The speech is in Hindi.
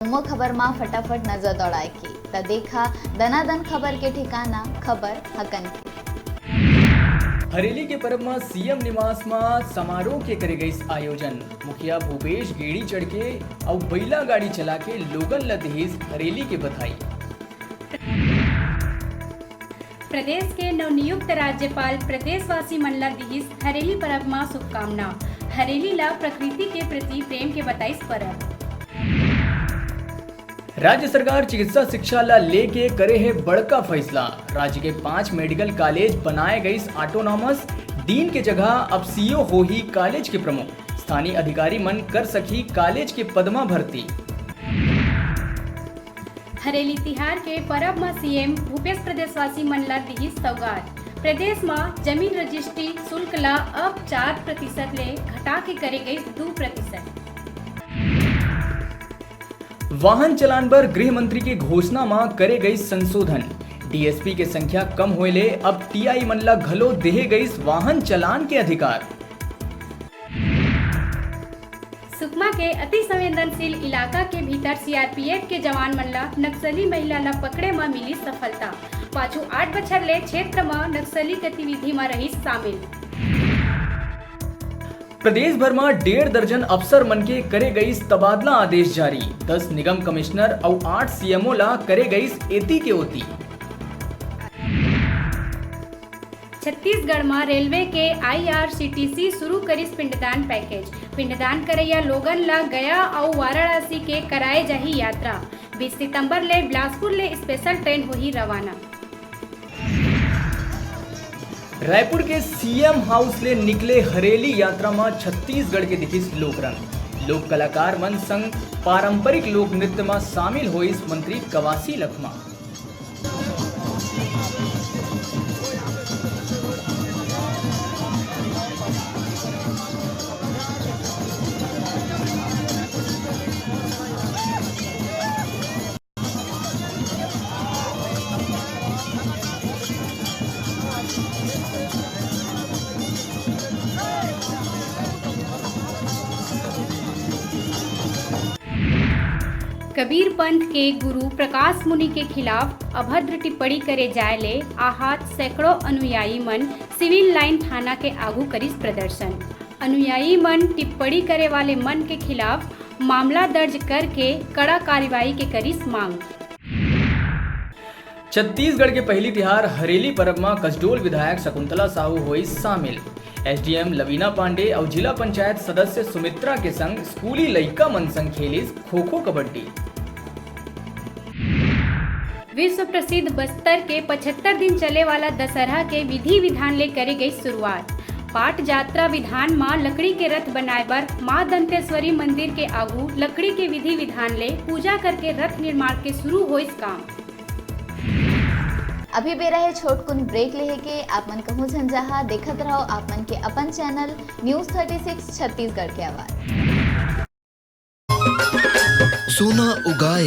ओमो खबर में फटाफट नजर दौड़ाए की त देखा दनादन खबर के ठिकाना खबर हकन की। हरेली के पर्व में सीएम निवास में समारोह के करे गई आयोजन। मुखिया भूपेश गेड़ी चढ़ के और बैला गाड़ी चला के लोगन ल दहेज हरेली के बधाई। प्रदेश के नवनियुक्त राज्यपाल प्रदेशवासी मन ला दिहिस हरेली पर्व में शुभकामना। हरेली ला प्रकृति के प्रति प्रेम के बताइस पर्व। राज्य सरकार चिकित्सा शिक्षा ला लेके करे है बड़का फैसला। राज्य के 5 मेडिकल कॉलेज बनाए गई ऑटोनॉमस। डीन के जगह अब सीईओ हो ही कॉलेज के प्रमुख। स्थानीय अधिकारी मन कर सकी कॉलेज के पदमा भर्ती। हरेली तिहार के पर्व में सीएम भूपेश प्रदेशवासी मन ला दिहिस सौगात। प्रदेश में जमीन रजिस्ट्री शुल्क ला अब 4% ले घटा के करे गई 2%। वाहन चलान पर गृह मंत्री की घोषणा में करे गई संशोधन। डीएसपी के संख्या कम होले अब टीआई मन ला घलो देहे गई वाहन चलान के अधिकार। सुकमा के अति संवेदनशील इलाका के भीतर सीआरपीएफ के जवान मन ला नक्सली महिला ला पकड़े में मिली सफलता। पाछू 8 बछर ले क्षेत्र में नक्सली गतिविधि में रही शामिल। प्रदेश भर में 1.5 दर्जन अफसर मन के करे गई तबादला आदेश जारी। 10 निगम कमिश्नर और 8 सीएमओ ला करे गई एती के ओती। छत्तीसगढ़ में रेलवे के आईआरसीटीसी शुरू करिस पिंडदान पैकेज। पिंडदान करैया लोगन ला गया और वाराणसी के कराए जाही यात्रा। 20 सितंबर ले बिलासपुर ले स्पेशल ट्रेन होही रवाना। रायपुर के सीएम हाउस ले निकले हरेली यात्रा में छत्तीसगढ़ के दिखिस लोकरंग। लोक कलाकार मन संग पारंपरिक लोक नृत्य में शामिल होइस मंत्री कवासी लखमा। कबीर पंथ के गुरु प्रकाश मुनि के खिलाफ अभद्र टिप्पणी करे जाए ले आहत सैकड़ों अनुयायी मन सिविल लाइन थाना के आगू करिस प्रदर्शन। अनुयायी मन टिप्पणी करे वाले मन के खिलाफ मामला दर्ज करके कड़ा कार्रवाई के करिस मांग। छत्तीसगढ़ के पहली तिहार हरेली पर्व में कसडोल विधायक शकुंतला साहू हुई शामिल। एसडीएम लवीना पांडे और जिला पंचायत सदस्य सुमित्रा के संग स्कूली लइका मन संग खेलिस खो खो कबड्डी। विश्व प्रसिद्ध बस्तर के 75 दिन चले वाला दशहरा के विधि विधान ले करे गई शुरुआत। पाट यात्रा विधान मां लकड़ी के रथ बनाए बर मां दंतेश्वरी मंदिर के आगू लकड़ी के विधि विधान ले पूजा करके रथ निर्माण के शुरू होइस काम। अभी बेरा है छोटकुन ब्रेक लेहे के आप मन कहूँ झंझाहा देखत रहो आप मन के अपन चैनल न्यूज़ 36 छत्तीसगढ़ के आवाज। सोना उगाए